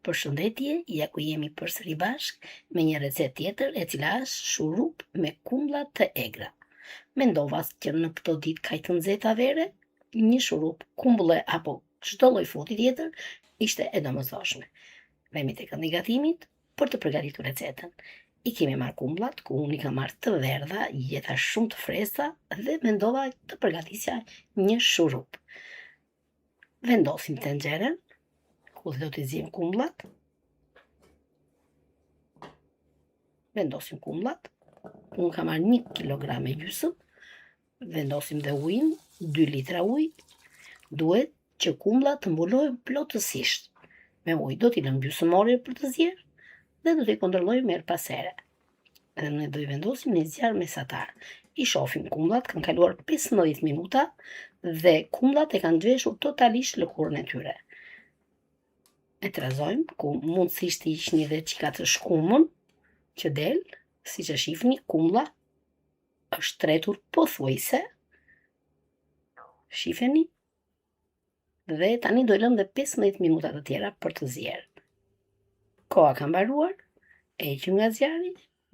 Përshëndetje, ja ku jemi përsëri bashkë me një recetë tjetër e cila është shurup me kumlla të egra. Mendova që në këto ditë kaq të nxehta vere, një shurup kumbulle apo çdo lloj fruti tjetër ishte e domosdoshme. Vemi tek këndi gatimit për të përgatitur recetën. I kemi marrë kumbullat, ku unë i kam marrë të verdha, jeta shumë të freskëta dhe mendova të përgatisja një shurup. Vendosim tenxherën ku do t'i zim kumbullat. Vendosim kumbullat. Unë kam marrë 1 kilogram e gjysmë. Vendosim dhe ujin, 2 litra ujë. Duhet që kumullat të mbulohen plotësisht. Me ujë do t'i lëm gjysmë ore për të zier dhe do t'i kontrollojmë her pas here. Dhe ne do i vendosim në zjarr mesatar. I shohim kumullat, kanë kaluar 15 minuta dhe kumullat e kanë zhveshur totalisht lëkurën e tyre. E trazojmë, ku mundësisht i hiqni dhe çika të shkumën që del, siç e shihni, kumlla është tretur pothuajse. Shifeni? Dhe tani do i lëm dhe 15 minuta të tjera për të zier. Koha ka mbaruar, e heqim nga zjarri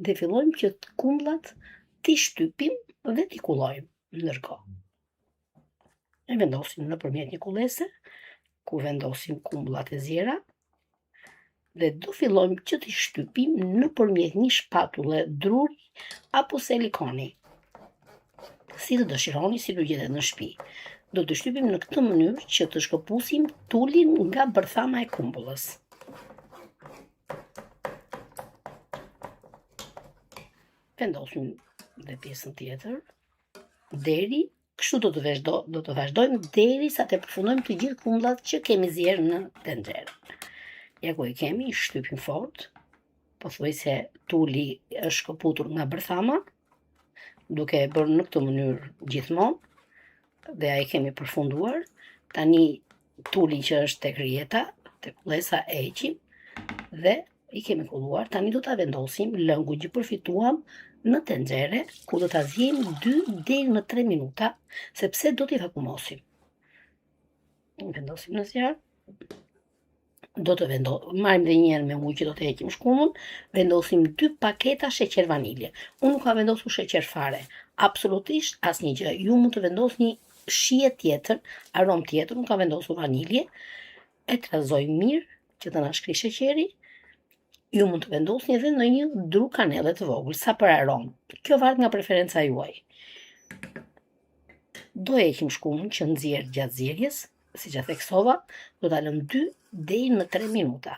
dhe fillojmë që kumullat t'i shtypim dhe t'i kullojmë ndërkohë. E vendosim nëpërmjet një kullese, ku vendosim kumbullat e ziera dhe do fillojmë që t'i shtypim nëpërmjet një shpatulle druri apo silikoni. Si të dëshironi, si do gjetet në shtëpi. Do të shtypim në këtë mënyrë që të shkëputim tulin nga bërthama e kumbullës. Vendosim dhe pjesën tjetër deri kështu do të vazhdojmë derisa të përfundojmë të gjithë kumbullat që kemi zier në tenxherë. Ja ku e kemi, i shtypim fort, pothuajse tuli është shkëputur nga bërthama, duke e bërë në këtë mënyrë gjithmonë dhe ai kemi përfunduar. Tani tuli që është tek rjeta, tek kullesa e heqim dhe i kemi kulluar. Tani do ta vendosim lëngun që përfituam në tenxhere, ku do ta ziejmë 2 deri në 3 minuta, sepse do t'i vakumosim. Vendosim në zjarr. Do të marrim edhe një herë me ujë që do të heqim shkumën, vendosim 2 paketa sheqer vanilje. Unë nuk kam vendosur sheqer fare, absolutisht asnjë gjë. Ju mund të vendosni shije tjetër, aromë tjetër, unë kam vendosur vanilje. E trazojmë mirë që të na shkrijë sheqeri. Ju mund të vendosni edhe në një dru kanelle të vogël, sa për aromë. Kjo varet nga preferenca juaj. Do heqim shkumën që nxjerr gjatë zierjes, siç e theksova, do ta lëm 2 deri në 3 minuta.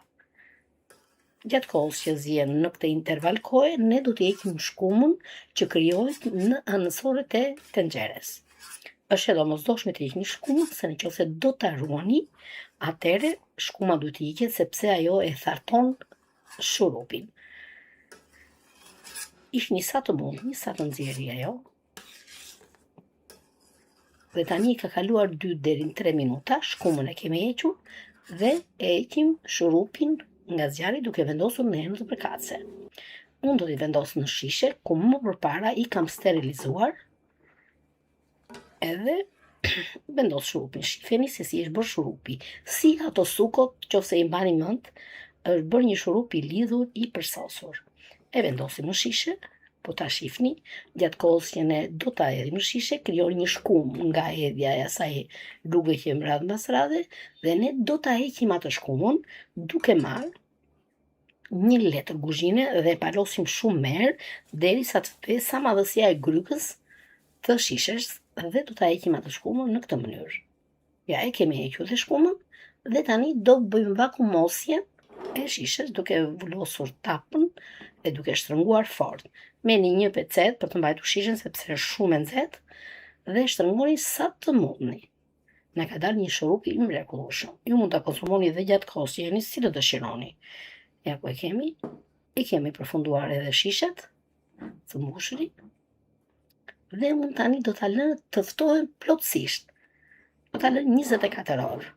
Gjatë kohës që zien në këtë interval kohe, ne do t'i heqim shkumën që krijohet në anësorët e tenxheres. Është e domosdoshme të hiqni shkumën, se nëse do ta ruani, atëherë shkuma duhet të hiqet sepse ajo e tharton shurupin. Ishni sa të mundni, sa të nxjerrni ajo. Dhe tani ka kaluar 2 deri në 3 minuta, shkumën e kemi hequr dhe e heqim shurupin nga zjarri duke vendosur në enë të përkatëse. Unë do t'i vendos në shishe, ku më përpara i kam sterilizuar edhe vendos shurupin. Shifeni se si është bërë shurupi. Si ato sukot, nëse i mbani mend, është bërë një shurup i lidhur, i përsosur. E vendosim në shishe, po ta shifni, gjatë kohës që ne do ta hedhim në shishe, krijon një shkumë nga hedhja e asaj rruge që radh mbas radhe, dhe ne do ta heqim atë shkumën duke marrë një letër kuzhine dhe e palosim shumë merë derisa të vete sa madhësia e grykës të shishes dhe do ta heqim atë shkumën në këtë mënyrë. Ja, e kemi hequr dhe shkumën dhe tani do bëjmë vakumosje e shishes duke vullosur tapën e duke shtrënguar fort. Merrni një pecet për të mbajtur shishen sepse është shumë e nxehtë dhe shtrëngoni sa të mundni. Na ka dalë një shurup i mrekullueshëm. Ju mund ta konsumoni edhe gjatë kohës që jeni si të dëshironi. Ja ku e kemi përfunduar edhe shishet të mbushuri dhe unë tani do ta lë të ftohen plotësisht. Do ta lë 24 orë.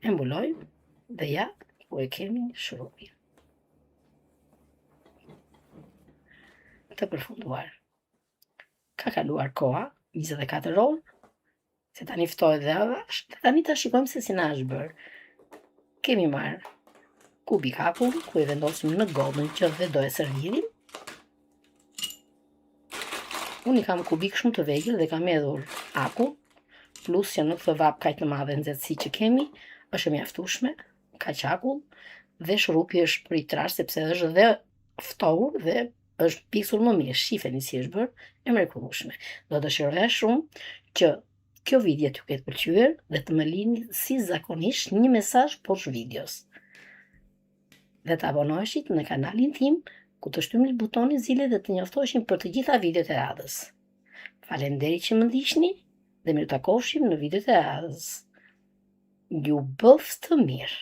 E mbulojmë dhe ja ku e kemi shurupin. Të përfunduar. Ka kaluar koha, 24 orë, se tani ftohet dhe avash, dhe tani ta shikojmë se si na është bërë. Kemi marrë kubik akull, ku e vendosim në godën që dhe do e servirim. Unë i kam kubik shumë të vegjël dhe kam hedhur akull, plus që në këtë vap kaq të madhe nxehtësi që kemi, është e mjaftueshme, kaq akull, dhe shurupi është për i trash sepse është dhe ftohur dhe është piksur më mirë. Shifeni si është bërë, e mrekullueshme. Do dëshiroja shumë që kjo video t'ju ketë pëlqyer dhe të më lini si zakonisht një mesazh poshtë videos. Dhe të abonoheshit në kanalin tim, ku të shtyni butonin zile dhe të njoftoheshin për të gjitha videot e radhës. Faleminderit që më ndiqni dhe miru takofshim në videot e radhës. Ju bëftë mirë!